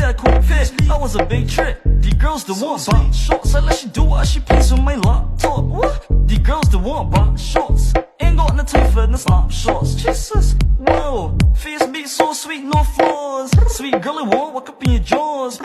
yeah, quick fish. That was a big trick. The girls that want box shorts, I let she do what she please on my laptop. What? The girls that want box shorts ain't got no time for the slap shots. Jesus, whoa, face beat so sweet, no flaws. Sweet girl, I want walk up in your jaws.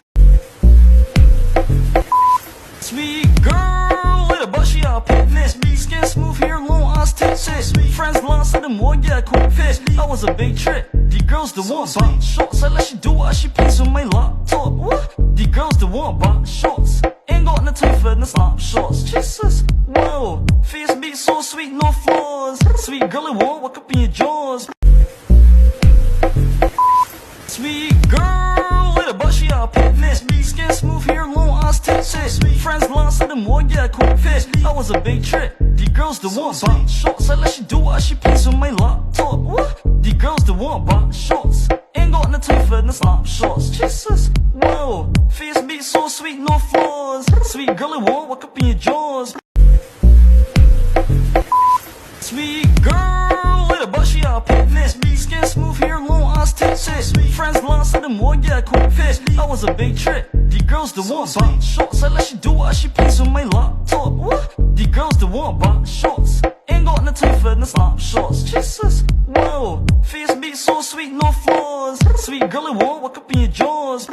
Sweet girl, with a bushy up thickness. Skin smooth hair, long ass tits. Friends last of them more, yeah, quick fish. That was a big trick. The girls that want box shorts, I let she do what she please on my laptop. What? The girls that want box shorts ain't got no time for the slap shots. Jesus, whoa, face beat so sweet, no flaws. Sweet girl, I want walk up in your jaws. Sweet girl, with a bushy up thickness. Skin smooth hair, long ass tits. Friends last of them more, yeah, quick fish. That was a big trick. The girls that want box shorts, I let she do what she please on my laptop. What? The girls that want box shorts ain't got no time for the slap shots. Jesus, whoa, face beat so sweet, no flaws. Sweet girl, I want walk up in your jaws. Sweet girl, with a bushy up thickness. Skin smooth hair, long ass tits. Friends last of them more, yeah, quick fish. That was a big trick. The girls that want box shorts, I let she do what she please on my laptop. What? The girls that want box shorts ain't got no time for the slap shots. Jesus, whoa, face beat so sweet, no flaws. Sweet girl, I want walk up in your jaws.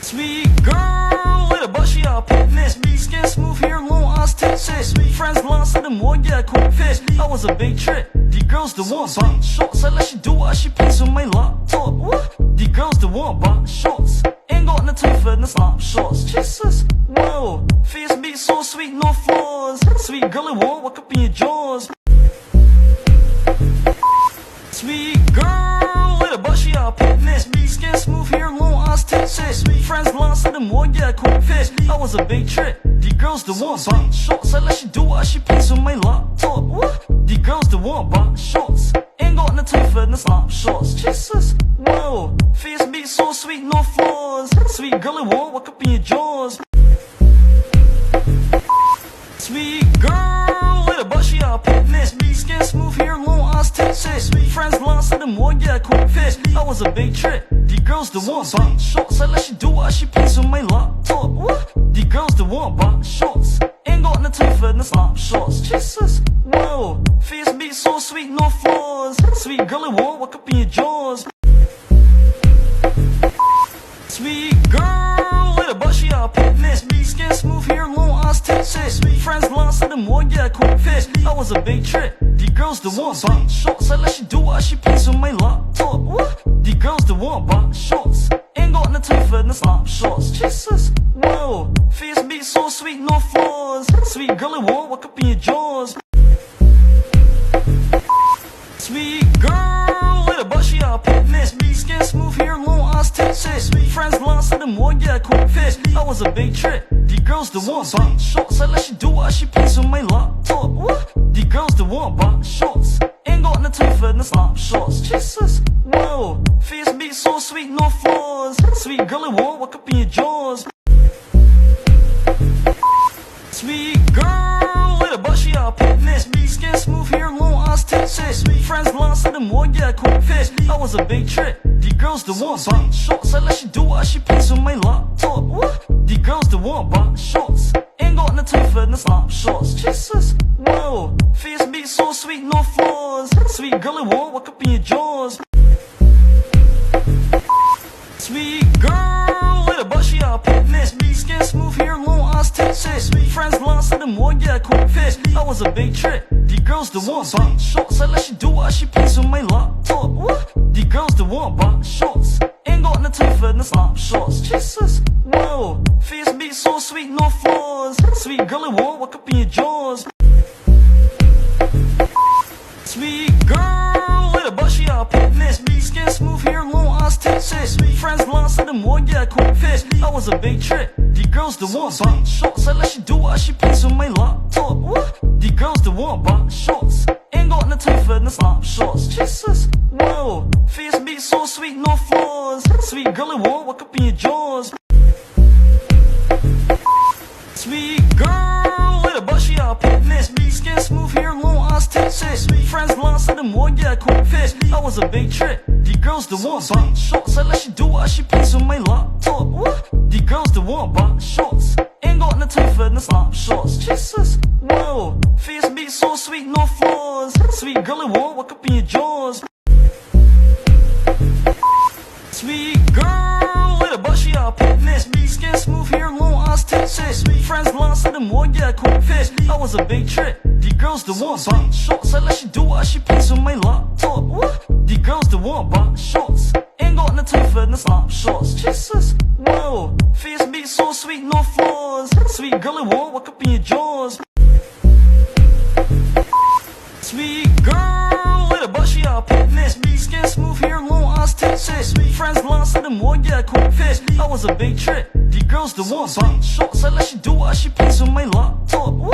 Sweet girl, with a bushy up thickness. Skin smooth hair, long ass tits. Friends last of them more, yeah, quick fish. That was a big trick. The girls that want box shorts, I let she do what she please on my laptop. What? The girls that want box shorts ain't got no time for the slap shots. Jesus, whoa, face beat so sweet, no flaws. Sweet girl, I want walk up in your jaws. Sweet girl, with a bushy up thickness. Skin smooth hair, long ass tits. Friends last of them more, yeah, quick fish. That was a big trick. The girls that want box shorts, I let she do what she please on my laptop. What? The girls that want box shorts ain't got no time for the slap shots. Jesus, whoa, face beat so sweet, no flaws. Sweet girl, I want walk up in your jaws. Sweet girl, with a bushy up thickness. Skin smooth hair, long ass tits. Friends last of them more, yeah, quick fish. That was a big trick. The girls that want box shorts, I let she do what she please on my laptop. What? The girls that want box shorts ain't got no time for the slap shots. Jesus, whoa, face beat so sweet, no flaws. Sweet girl, I want walk up in your jaws. Sweet girl, with a bushy up thickness. Skin smooth hair, long ass tits. Friends last of them more, yeah, quick fish. That was a big trick. The girls that want box shorts, I let she do what she please on my laptop. What? The girls that want box shorts ain't got no time for the slap shots. Jesus, whoa, face beat so sweet, no flaws. Sweet girl, I want walk up in your jaws. Sweet girl, with a bushy up thickness. Skin smooth hair, long ass tits. Friends last of them more, yeah, quick fish. That was a big trick. The girls that want box shorts, I let she do what she please on my laptop. What? The girls that want box shorts ain't got no time for the slap shots. Jesus, whoa, face beat so sweet, no flaws. Sweet girl, I want walk up in your jaws. Sweet girl, with a bushy up thickness. Skin smooth hair, long ass tits. Friends last of them more, yeah, quick fish. That was a big trick. The girls that want box shorts, I let she do what she please on my laptop. What? The girls that want box shorts ain't got no time for the slap shots. Jesus, whoa, face beat so sweet, no flaws. Sweet girl, I want walk up in your jaws. Sweet girl, with a bushy up thickness. Skin smooth hair, long ass tits. Friends last of them more, yeah, quick fish. That was a big trick. The girls that want box shorts, I let she do what she please on my laptop. What? The girls that want box shorts ain't got no time for the slap shots. Jesus, whoa, face beat so sweet, no flaws. Sweet girl, I want walk up in your jaws. Sweet girl, with a bushy up thickness. Skin smooth hair, long ass tits. Friends last of them more, yeah, quick fish. That was a big trick. The girls that want box shorts, I let she do what she please on my laptop. What? The girls that want box shorts ain't got no time for the slap shots. Jesus, whoa, face beat so sweet, no flaws. Sweet girl, I want walk up in your jaws. Sweet girl, with a bushy up thickness. Skin smooth hair, long ass tits. tits. Friends lost to the more, yeah, quick fit. I was a big trick. The girls that want box shorts. I let she do what she please on my laptop. What? The girls that want box shorts. Ain't got no time for the snapshots. Jesus, whoa. Face beat so sweet, no flaws. Sweet girl, I won't walk up in your jaws. Sweet girl, with a bushy up Tickness. Skin smooth, hair long ass tits. Friends lost to the more, yeah, quick fit. I was a big trick. The girls that want box shorts. I let she do what she please on my laptop. What? The girls that want box shorts. Ain't got no time for the snapshots. Jesus, whoa. Face beat so sweet, no flaws. Sweet girl, I won't walk up in your jaws. Sweet girl, with a bushy up Tickness. Skin smooth, hair long ass tits. Friends lost to the more, yeah, quick fit. I was a big trick. The girls that want box shorts. I let she do what she please on my laptop. What?